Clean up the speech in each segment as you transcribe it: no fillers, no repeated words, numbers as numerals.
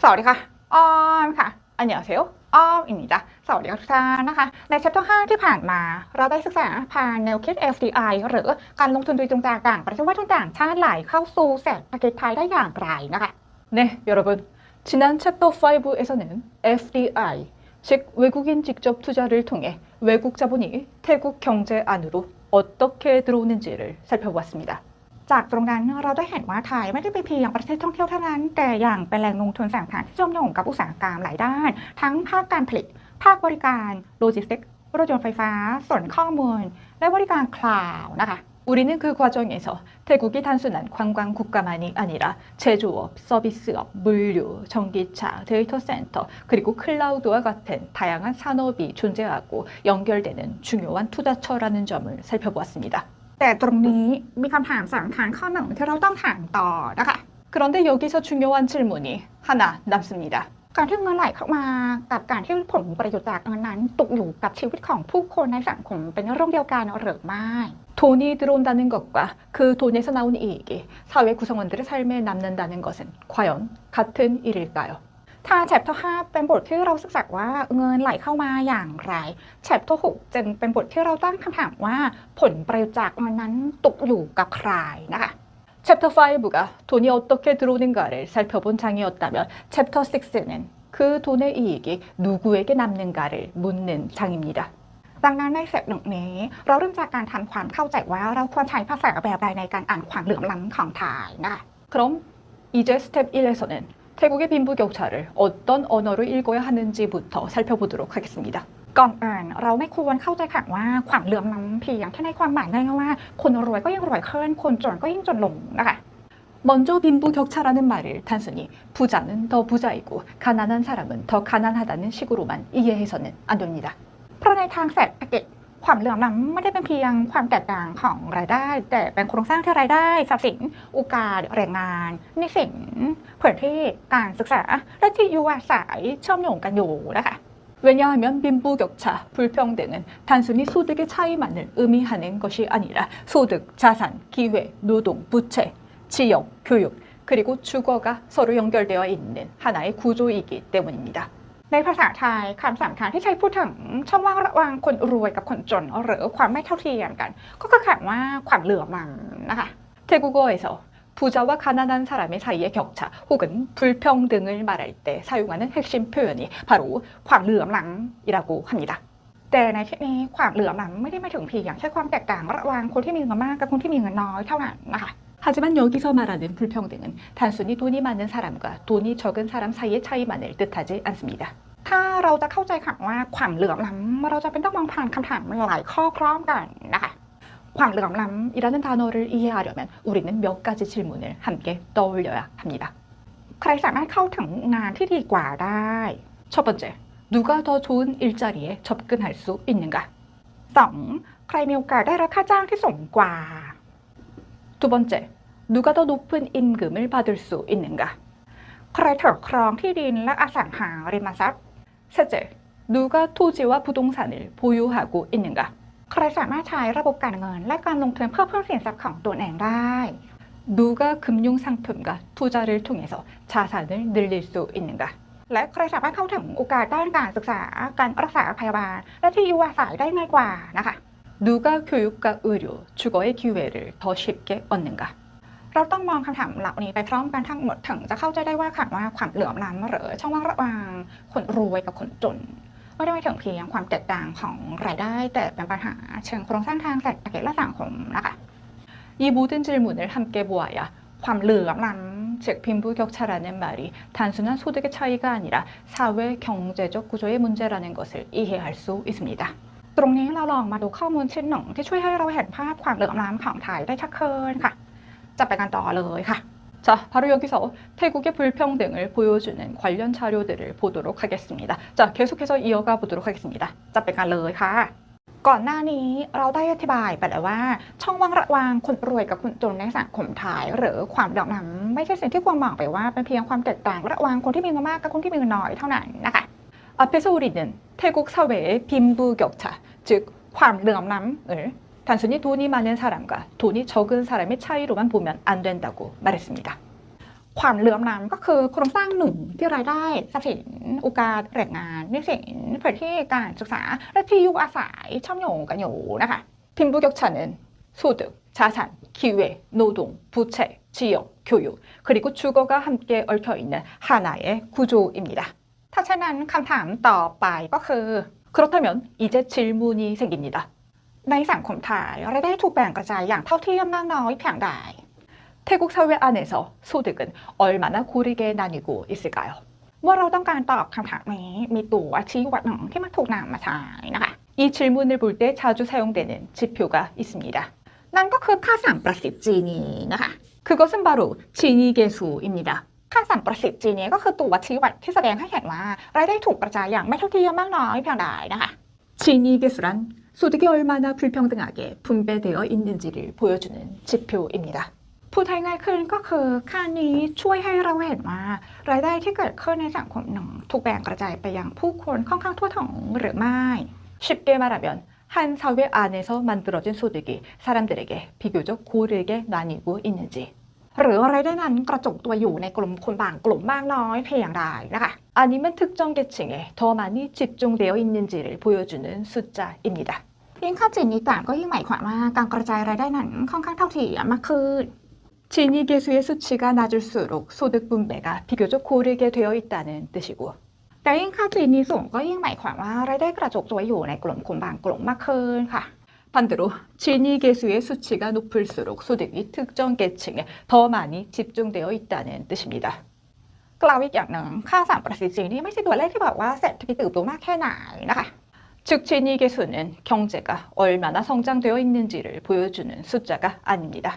สวัสดีค่ะออมค่ะอันยองเซลอ้อมอีกจ้ะสวัสดีค่ะทุกท่านนะคะในเชปเตอร์5ที่ผ่านมาเราได้ศึกษาผ่านแนวคิด FDI หรือการลงทุนโดยตรงจากต่างประเทศว่าทุนต่างชาติไหลเข้าสู่เศรษฐกิจไทยได้อย่างไรนะคะ네 여러분 지난 챕터 5에서는 FDI 즉 외국인 직접 투자를 통해 외국 자본이 태국 경제 안으로 어떻게 들어오는지를 살펴보았습니다. จากตรงนั้นเราได้เห็นว่าไทยไม่ได้เป็นเพียงประเทศท่องเที่ยวเท่านั้นแต่ยังเป็นแหล่งลงทุนแสงทางที่เชื่อมโยงกับอุตสาหกรรมหลายด้านทั้งภาคการผลิตภาคบริการโลจิสติกส์รถยนต์ไฟฟ้าส่วนข้อมูลและบริการคลาวด์นะคะ우리는 그 과정에서 태국이 단순한 관광 국가만이 아니라 제조업, 서비스업, 물류, 전기차, 데이터 센터 그리고 클라우드와 같은 다양한 산업이 존재하고 연결되는 중요한 투자처라는 점을 살펴보았습니다. แต่ตรงนี้มีคำถามสำคัญข้อหนึ่งที่เราต้องถามต่อนะคะ 그런데 여기서 중요한 질문이 하나 남습니다. การที่เงินไหลเข้ามากับการที่ผลประโยชน์จากเงินนั้นตกอยู่กับชีวิตของผู้คนในสังคมเป็นเรื่องเดียวกันหรือไม่ 돈이 들어온다는 것과 그 돈에서 나온 이익이 사회 구성원들의 삶에 남는다는 것은 과연 같은 일일까요? ถ้า Chapter 5 เป็นบทที่เราศึกษาว่าเงินไหลเข้ามาอย่างไร Chapter 6 จึงเป็นบทที่เราตั้งคำถามว่าผลประโยชน์จากเงินนั้นตกอยู่กับใครนะคะ Chapter 5가 돈이 어떻게 들어오는가를 살펴본 장이었다면 Chapter 6는 그 돈의 이익이 누구에게 남는가를 묻는 장입니다. ดังนั้นในเซปหนึ่งนี้เราเริ่มจากการทำความเข้าใจว่าเราควรใช้ภาษาแบบใดในการอ่านความเหลื่อมล้ำของไทยนะคะ 그럼 이제 스텝 1에서는 태국의 빈부격차를 어떤 언어로 읽어야 하는지부터 살펴보도록 하겠습니다. ก่อนอื่นเราไม่ควรเข้าใจค่ะว่าความเหลื่อมล้ำเพียงแค่ในความหมายง่ายๆว่าคนรวยก็ยิ่งรวยขึ้นคนจนก็ยิ่งจนลงนะคะ 먼저 빈부격차라는 말을 단순히 부자는 더 부자이고 가난한 사람은 더 가난하다는 식으로만 이해해서는 안 됩니다. เพราะในทางเศรษฐกิจความเหลื่อมล้ำไม่ได้เป็นเพียงความแตกต่างของรายได้แต่เป็นโครงสร้างที่รายได้ทรัพย์สินโอกาสแรงงานหนี้สินพื้นที่การศึกษาและที่อยู่อาศัยเชื่อมโยงกันอยู่นะคะ 왜냐하면 빈부격차, 불평등은 단순히 소득의 차이만을 의미하는 것이 아니라 소득, 자산, 기회, 노동, 부채, 지역, 교육, 그리고 주거가 서로 연결되어 있는 하나의 구조이기 때문입니다. ในภาษาไทยคำสำคัญที่ใช้พูดถึงช่องว่างระหว่างคนรวยกับคนจนหรือความไม่เท่าเทียมกันก็คือคำว่าความเหลื่อมล้ำนะคะ 태국어에서 부자와 가난한 사람의 사이의 격차 혹은 불평등을 말할 때 사용하는 핵심 표현이 바로 ความเหลื่อมล้ำ이라고 합니다. แต่ในที่นี้ความเหลื่อมล้ำไม่ได้หมายถึงเพียงแค่ความแตกต่างระหว่างคนที่มีเงินมากกับคนที่มีเงินน้อยเท่านั้นนะคะ 하지만 여기서 말하는 불평등은 단순히 돈이 많은 사람과 돈이 적은 사람 사이의 차이만을 뜻하지 않습니다. ถ้าเราจะเข้าใจคำว่าความเหลื่อมล้ำเราจะเป็นต้องมองผ่านคำถามหลายข้อพร้อมกันนะคะ ความเหลื่อมล้ำ 이라는 단어를 이해하려면 우리는 몇 가지 질문을 함께 떠올려야 합니다. ใครสามารถเข้าถึงงานที่ดีกว่าได้ 첫 번째, 누가 더 좋은 일자리에 접근할 수 있는가? 2. ใครมีโอกาสได้รับค่าจ้างที่สูงกว่า 두 번째, 누가 더 높은 임금을 받을 수 있는가? ใครถือครองที่ดินและอสังหาริมทรัพย์ 셋째, 누가 토지와 부동산을 보유하고 있는가? ใครสามารถใช้ระบบการเงินและการลงทุนเพื่อเพิ่มสินทรัพย์ของตัวเองได้ 누가 금융상품과 투자를 통해서 자산을 늘릴 수 있는가? และใครสามารถเข้าถึงโอกาสด้านการศึกษาการรักษาพยาบาลและที่อยู่อาศัยได้ง่ายกว่านะคะ 누가 교육과 의료, 주거의 기회를 더 쉽게 얻는가? เราต้องมองคำถามเหล่านี้ไปพร้อมกันทั้งหมดถึงจะเข้าใจได้ว่าคำว่าความเหลื่อมล้ำหรือช่องว่างระหว่างคนรวยกับคนจนไม่ได้หมายถึงเพียงความแตกต่างของรายได้แต่เป็นปัญหาเชิงโครงสร้างทางเศรษฐกิจและสังคมนะคะ 이 모든 질문을 함께 보아야 ความเหลื่อมล้ำ 즉 빈부격차라는 말이 단순한 소득의 차이가 아니라 사회 경제적 구조의 문제라는 것을 이해할 수 있습니다. ตรงนี้เราลองมาดูข้อมูลชิ้นหนึ่งที่ช่วยให้เราเห็นภาพความเหลื่อมล้ำของไทยได้ชัดขึ้นค่ะจะไปกันต่อเลยค่ะ 자, 바로 여기서 태국의 불평등을 보여주는 관련 자료들을 보도록 하겠습니다. 자, 계속해서 이어가 보도록 하겠습니다. จะไปกันเลยค่ะ ก่อนหน้านี้เราได้อธิบายไปแล้วว่าช่องว่างระหว่างคนรวยกับคนจนในสังคมไทยหรือความเหลื่อมล้ำไม่ใช่สิ่งที่ควรมองไปว่าเป็นเพียงความแตกต่างระหว่างคนที่มีเงินมากกับคนที่มีเงินน้อยเท่านั้นนะคะ 앞에서 우리는 태국 사회의 빈부격차, 즉 ความเหลื่อมล้ำ 단순히 돈이 많은 사람과 돈이 적은 사람의 차이로만 보면 안 된다고 말했습니다. ความเหลื่อมล้ำก็คือโครงสร้างหนึ่งที่รายได้ทรัพย์สินโอกาสแรงงานหนี้สินพื้นที่การศึกษาและที่อยู่อาศัยเชื่อมโยงกันอยู่นะคะ 빈부격차는 소득, 자산, 기회, 노동, 부채, 지역, 교육, 그리고 주거가 함께 얽혀있는 하나의 구조입니다. ถ้าฉะนั้นคำถามต่อไปก็คือ 그렇다면 이제 질문이 생깁니다. ในสังคมไทยรายได้ถูกแบ่งกระจายอย่างเท่าเทียมมากน้อยเพียงใด 태국 사회 안에서 소득은 얼마나 고르게 나뉘고 있을까요? เมื่อเราต้องการตอบคำถามนี้มีตัวชี้วัดหนึ่งที่มันถูกนำมาใช้นะคะ 이 질문을 볼 때 자주 사용되는 지표가 있습니다. นั่นก็คือค่าสัมประสิทธิ์จีนีนะคะ 그것은 바로 지니계수입니다. ค่าสัมประสิทธิ์จีนีก็คือตัวชี้วัดที่แสดงให้เห็นว่ารายได้ถูกกระจายอย่างไม่เท่าเทียมมากน้อยเพียงใดนะคะ 지니계수란 소득이 얼마나 불평등하게 분배되어 있는지를 보여주는 지표입니다. พูดให้ง่ายขึ้นก็คือค่านี้ช่วยให้เราเห็นว่ารายได้ที่เกิดขึ้นในสังคมหนึ่งถูกแบ่งกระจายไปยังผู้คนค่อนข้างทั่วถึงหรือไม่ 쉽게 말하면 한 사회 안에서 만들어진 소득이 사람들에게 비교적 고르게 나뉘고 있는지 หรือรายได้นั้นกระจุกตัวอยู่ในกลุ่มคนบางกลุ่มมากน้อยเพียงใดนะคะ 아니면 특정 계층에 더 많이 집중되어 있는지를 보여주는 숫자입니다. ยิ่งค่าจีนีต่ำก็ยิ่งหมายความว่าการกระจายรายได้นั้นค่อนข้างเท่าเทียมมากขึ้น 지니계수의 수치가 낮을수록 소득 분배가 비교적 고르게 되어 있다는 뜻이고 แต่ยิ่งค่าจีนีสูงก็ยิ่งหมายความว่ารายได้กระจุกตัวอยู่ในกลุ่มคนบางกลุ่มมากขึ้นค่ะ 반대로 지니계수의 수치가 높을수록 소득이 특정 계층에 더 많이 집중되어 있다는 뜻입니다. กล่าวอีกอย่างหนึ่งค่าสัมประสิทธิ์จีนีไม่ใช่ตัวเลขที่บอกว่าเศรษฐกิจเติบโตมากแค่ไหนนะคะ 즉 지니계수는 경제가 얼마나 성장되어 있는지를 보여주는 숫자가 아닙니다.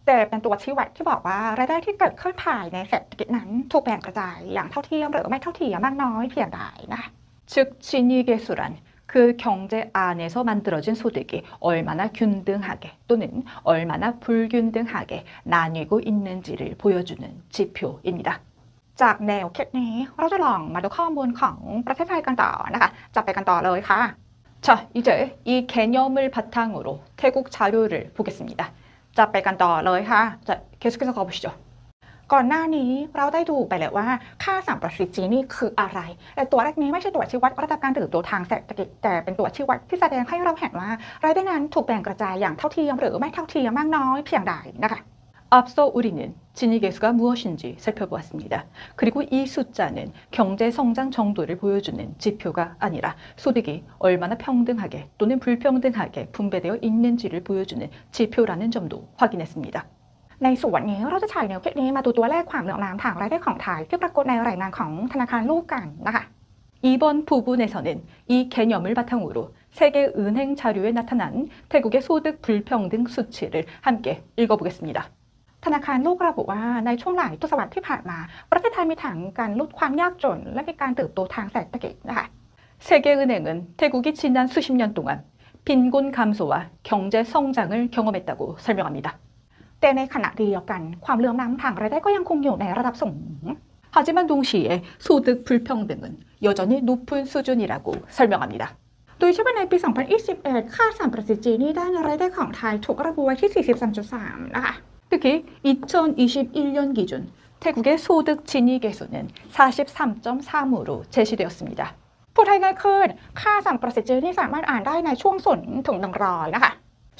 แต่เป็นตัวชี้วัดที่บอกว่ารายได้ที่เกิดขึ้นภายในเศรษฐกิจนั้นถูกแบ่งกระจายอย่างเท่าเทียมหรือไม่เท่าเทียมมากน้อยเพียงใดนะคะ 즉 지니계수란 그 경제 안에서 만들어진 소득이 얼마나 균등하게 또는 얼마나 불균등하게 나뉘고 있는지를 보여주는 지표입니다. จากแนวคิดนี้เราจะลองมาดูข้อมูลของประเทศไทยกันต่อนะคะจะไปกันต่อเลยค่ะ 자, 이제 이 개념을 바탕으로 태국 자료를 보겠습니다. จะไปกันต่อเลยค่ะ 자, 계속해서 가보시죠. ก่อนหน้านี้เราได้ดูไปแล้วว่าค่าสัมประสิทธิ์จีนี่คืออะไรแต่ตัวเลขนี้ไม่ใช่ตัวชี้วัดระดับการเติบโตทางเศรษฐกิจแต่เป็นตัวชี้วัดที่แสดงให้เราเห็นว่ารายได้นั้นถูกแบ่งกระจายอย่างเท่าเทียมหรือไม่เท่าเทียมมากน้อยเพียงใดนะคะ 앞서 우리는 지니계수가 무엇인지 살펴보았습니다. 그리고 이 숫자는 경제 성장 정도를 보여주는 지표가 아니라 소득이 얼마나 평등하게 또는 불평등하게 분배되어 있는지를 보여주는 지표라는 점도 확인했습니다. ในส่วนนี้เราจะใช้แนวคิดนี้มาดูตัวเลขความเหลื่อมล้ำทางรายได้ของไทยที่ปรากฏในรายงานของธนาคารโลกกันนะคะ 이번 부분에서는 이 개념을 바탕으로 세계은행 자료에 나타난 태국의 소득 불평등 수치를 함께 읽어보겠습니다. ธนาคารโลกระบุว่าในช่วงหลายทศวรรษที่ผ่านมาประเทศไทยมีถังการลดความยากจนและมีการเติบโตทางเศรษฐกิจนะคะ 세계은행은 태국이 지난 수십 년 동안 빈곤 감소와 경제 성장을 경험했다고 설명합니다. แต่ในขณะเดียวกันความเหลื่อมล้ำทางรายได้ก็ยังคงอยู่ในระดับสูง 하지만 동시에 소득 불평등은 여전히 높은 수준이라고 설명합니다. โดยเฉพาะในปี 2021 ค่าสัมประสิทธิ์จีนี่ด้านรายได้ของไทยถูกระบุไว้ที่ 43.3 นะคะ 특히 2021년 기준 태국의 소득 지니계수는 43.3으로 제시되었습니다. พูดให้ง่ายขึ้นค่าสัมประสิทธิ์จีนี่สามารถอ่านได้ในช่วง0ถึง100นะคะ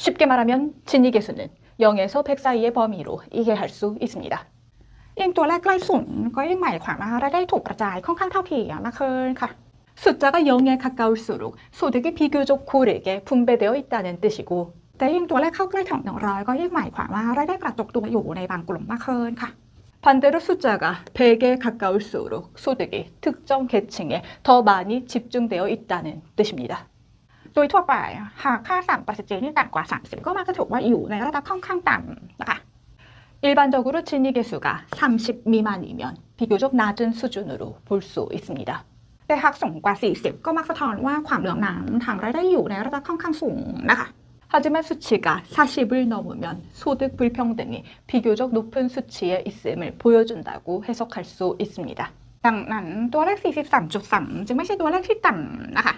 쉽게 말하면 지니계수는 0에서 100 사이의 범위로 이해할 수 있습니다. ยิ่งตัวเลขใกล้ศูนย์ก็ยิ่งหมายความว่ารายได้ถูกกระจายค่อนข้างเท่าเทียมมากขึ้นค่ะ 숫자가 0에 가까울수록 소득이 비교적 고르게 분배되어 있다는 뜻이고 แต่ยิ่งตัวเลขเข้าใกล้ถึง100ก็ยิ่งหมายความว่ารายได้กระจุกตัวอยู่ในบางกลุ่มมากขึ้นค่ะ 반대로 숫자가 100에 가까울수록 소득이 특정 계층에 더 많이 집중되어 있다는 뜻입니다. โดยทั่วไปหากค่าสัมประสิทธิ์จีนี่ต่ำกว่า 30 ก็มักจะถูกว่าอยู่ในระดับค่อนข้างต่ำนะคะ 일반적으로 지니계수가 30 미만이면 비교적 낮은 수준으로 볼 수 있습니다. แต่หากสูงกว่า 40 ก็มักสะท้อนว่าความเหลื่อมล้ำทางรายได้อยู่ในระดับค่อนข้างสูงนะคะ 하지만 수치가 40을 넘으면 소득 불평등이 비교적 높은 수치에 있음을 보여준다고 해석할 수 있습니다. ดังนั้นตัวเลข 43.3 จึงไม่ใช่ตัวเลขที่ต่ำนะคะ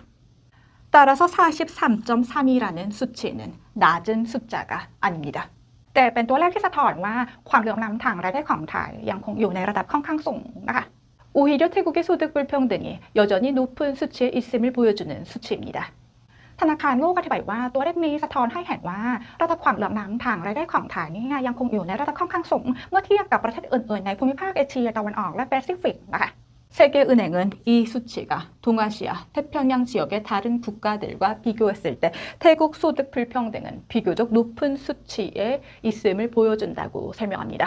따라서 43.3이라는 수치는 낮은 숫자가 아닙니다. แต่เป็นตัวเลขที่สะท้อนว่าความเหลื่อมล้ำทางรายได้ของไทยยังคงอยู่ในระดับค่อนข้างสูงนะคะ 오히려 태국의 소득 불평등이 여전히 높은 수치에 있음을 보여주는 수치입니다. ธนาคารโลกอธิบายว่าตัวเลขนี้สะท้อนให้เห็นว่าระดับความเหลื่อมล้ำทางรายได้ของไทยนี่ยังคงอยู่ในระดับค่อนข้างสูงเมื่อเทียบกับประเทศอื่นๆในภูมิภาคเอเชียตะวันออกและแปซิฟิกนะคะ 세계은행은 이 수치가 동아시아, 태평양 지역의 다른 국가들과 비교했을 때 태국 소득 불평등은 비교적 높은 수치에 있음을 보여준다고 설명합니다.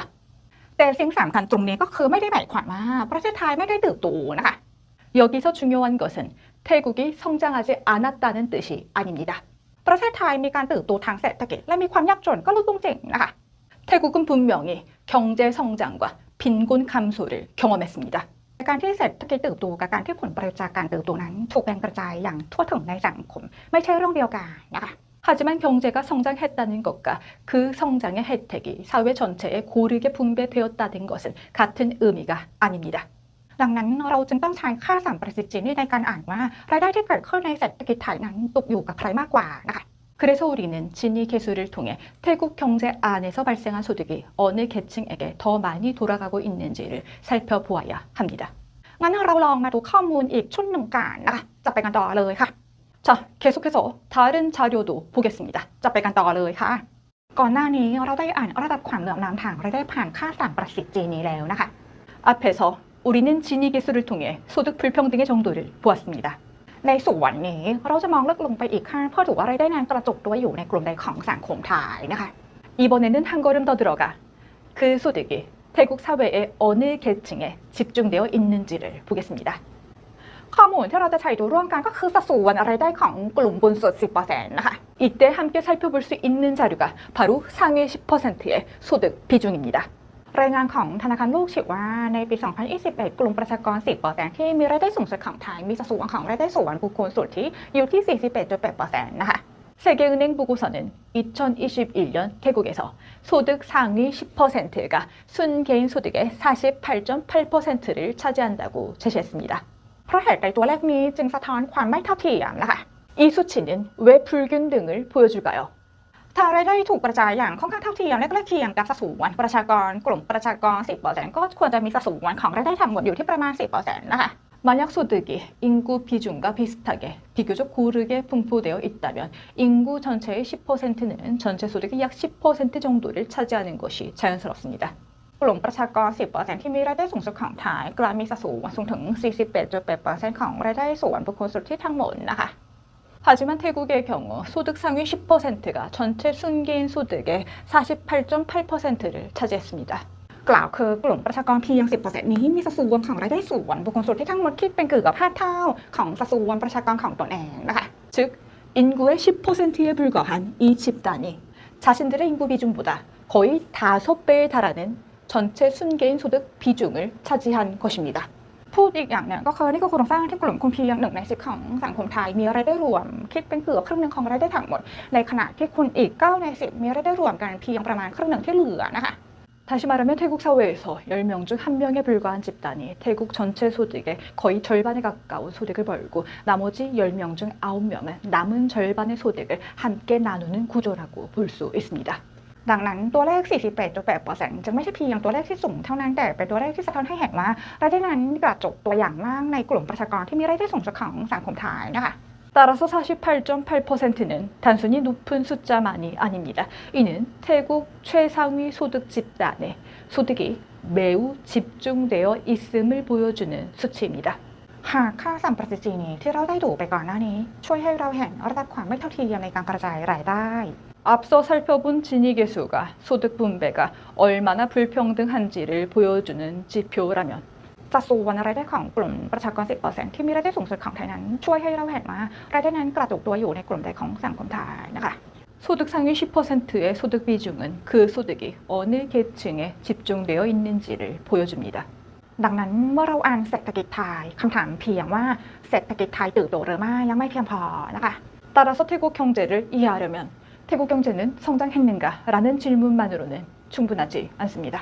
แต่สิ่งสำคัญตรงนี้ก็คือไม่ได้หมายความว่าประเทศไทยไม่ได้เติบโตนะคะ 여기서 중요한 것은 태국이 성장하지 않았다는 뜻이 아닙니다. ประเทศไทยมีการเติบโตทางเศรษฐกิจและมีความยากจนก็ลดลงจริงนะคะ 태국은 분명히 경제 성장과 빈곤 감소를 경험했습니다. การที่เศรษฐกิจเติบโตกับการที่ผลประโยชน์จากการเติบโตนั้นถูกแบ่งกระจายอย่างทั่วถึงในสังคมไม่ใช่เรื่องเดียวกันนะคะ 하지만 경제가 성장했다는 것과 그 성장의 혜택이 사회 전체에 고르게 분배되었다는 것은 같은 의미가 아닙니다. ดังนั้นเราจึงต้องใช้ค่าสัมประสิทธิ์นี้ในการอ่านว่ารายได้ที่เกิดขึ้นในเศรษฐกิจไทยนั้นตกอยู่กับใครมากกว่านะคะ 그래서 우리는 진위 계수를 통해 태국 경제 안에서 발생한 소득이 어느 계층에게 더 많이 돌아가고 있는지를 살펴보아야 합니다. งั้นเราลองมาดูข้อมูลอีกชุดหนึ่งกันนะคะจะไปกันต่อเลยค่ะ 자, 계속해서 다른 자료도 보겠습니다. จะไปกันต่อเลยค่ะ ก่อนหน้านี้เราได้อ่านระดับความเหลื่อมล้ำทางรายได้ผ่านค่าสัมประสิทธิ์นี้แล้วนะคะ 앞에서 우리는 진위 계수를 통해 소득 불평등의 정도를 보았습니다. ในส่วนนี้เราจะมองลึกลงไปอีกขั้นเพื่อดูว่ารายได้นั้นกระจุกตัวอยู่ในกลุ่มใดของสังคมไทยนะคะ 이번에는 한 걸음 더 들어가 그 소득이 태국 사회의 어느 계층에 집중되어 있는지를 보겠습니다. ข้อมูลที่เราจะใช้ดูร่วมกันก็คือสัดส่วนรายได้ของกลุ่มบนสุด 10% นะคะ 이때 함께 살펴볼 수 있는 자료가 바로 상위 10%의 소득 비중입니다. รายงานของธนาคารโลกชี้ว่าในปี 2021 กลุ่มประชากร 10% ที่มีรายได้สูงสุดของไทยมีสัดส่วนของรายได้ส่วนบุคคลสุทธิอยู่ที่ 41.8% นะคะ 세계은행 보고서는 2021년 태국에서 소득 상위 10%가 순개인 소득의 48.8%를 차지한다고 제시했습니다. เพราะเหตุใดตัวเลขนี้จึงสะท้อนความไม่เท่าเทียมนะคะ 이 수치는 왜 불균등을 보여줄까요? ถ้ารายได้ถูกกระจายอย่างค่อนข้างเท่าเทียมและใกล้เคียงกับสัดส่วนประชากรกลุ่มประชากร 10% ก็ควรจะมีสัดส่วนของรายได้ทั้งหมดอยู่ที่ประมาณ 10%นะคะ 만약 소득이 인구 비중과 비슷하게 비교적 고르게 분포되어 있다면 인구 전체의 10%는 전체 소득의 약 10% 정도를 차지하는 것이 자연스럽습니다. กลุ่มประชากร 10% ที่มีรายได้สูงสุดของไทยกลายมีสัดส่วนสูงถึง 41.8% ของรายได้ส่วนบุคคลสุทธิทั้งหมดนะคะ 하지만 태국의 경우 소득 상위 10%가 전체 순개인 소득의 48.8%를 차지했습니다. กล่าวคือกลุ่มประชากรเพียง 10% นี้มีสัดส่วนของรายได้ส่วนบุคคลสุทธิทั้งหมดคิดเป็นเกือบ5 เท่าของสัดส่วนประชากรของตนเองนะคะ 즉 인구의 10%에 불과한 이 집단이 자신들의 인구 비중보다 거의 5배에 달하는 전체 순개인 소득 비중을 차지한 것입니다. พูดอีกอย่างหนึ่งก็คือนี่ก็โครงสร้างที่กลุ่มคุณเพียง1 ใน 10ของสังคมไทยมีรายได้รวมคิดเป็นเกือบครึ่งหนึ่งของรายได้ทั้งหมดในขณะที่คุณอีก9 ใน 10มีรายได้รวมกันเพียงประมาณครึ่งหนึ่งที่เหลือนะคะ 다시 말하면 태국 사회에서 10명 중 1명에 불과한 집단이 태국 전체 소득의 거의 절반에 가까운 소득을 벌고 나머지 10명 중 9명은 남은 절반의 소득을 함께 나누는 구조라고 볼 수 있습니다. ดังนั้นตัวเลข 48.8% จึงไม่ใช่เพียงตัวเลขที่สูงเท่านั้นแต่เป็นตัวเลขที่สะท้อนให้เห็นว่ารายได้นั้นกระจุกตัวอย่างมากในกลุ่มประชากรที่มีรายได้สูงสุดของสังคมไทยนะคะ 따라서 48.8%는 단순히 높은 숫자만이 아닙니다. 이는 태국 최상위 소득 집단의 소득이 매우 집중되어 있음을 보여주는 수치입니다. หากค่าสัมประสิทธิ์นี้ที่เราได้ดูไปก่อนหน้านี้ช่วยให้เราเห็นระดับความไม่เท่าเทียมในการกระจายรายได้ 앞서 살펴본 진위계수가 소득 분배가 얼마나 불평등한지를 보여주는 지표라면 สัดส่วนรายได้ของกลุ่มประชากร 10% ที่มีรายได้สูงสุดของไทยนั้นช่วยให้เราเห็นว่ารายได้นั้นกระจุกตัวอยู่ในกลุ่มใดของสังคมไทยนะคะ 소득 상위 10%의 소득 비중은 그 소득이 어느 계층에 집중되어 있는지를 보여줍니다. ดังนั้นเมื่อเราอ่านเศรษฐกิจไทยคำถามเพียงว่าเศรษฐกิจไทยเติบโตหรือไม่ยังไม่เพียงพอนะคะ 따라서 태국 경제를 이해하려면 태국 경제는 성장했는가라는 질문만으로는 충분하지 않습니다.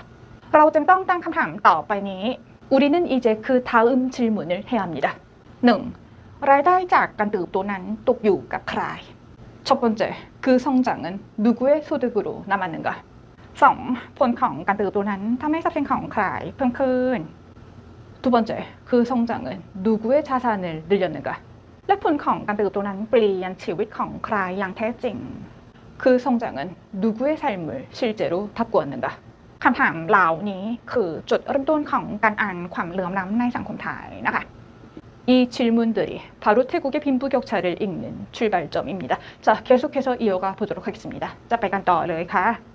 เราจึงต้องตั้งคำถามต่อไปนี้ 우리는 이제 그 다음 질문을 해야 합니다. 1. รายได้จากการเติบโตนั้นตกอยู่กับใคร 첫 번째, 그 성장은 누구의 소득으로 남았는가? 2. ผลของการเติบโตนั้นทำให้ทรัพย์สินของใครเพิ่มขึ้น 두 번째, 그 성장은 누구의 자산을 늘렸는가? และผลของการเติบโตนั้นเปลี่ยนชีวิตของใครอย่างแท้จริง 그 성장은 누구의 삶을 실제로 바꾸었는가? คำถามเหล่านี้คือจุดเริ่มต้นของการอ่านความเหลื่อมล้ำในสังคมไทยนะคะ 이 질문들이 바로 태국의 빈부격차를 읽는 출발점입니다. 자, 계속해서 이어가 보도록 하겠습니다. จะไปกันต่อเลยค่ะ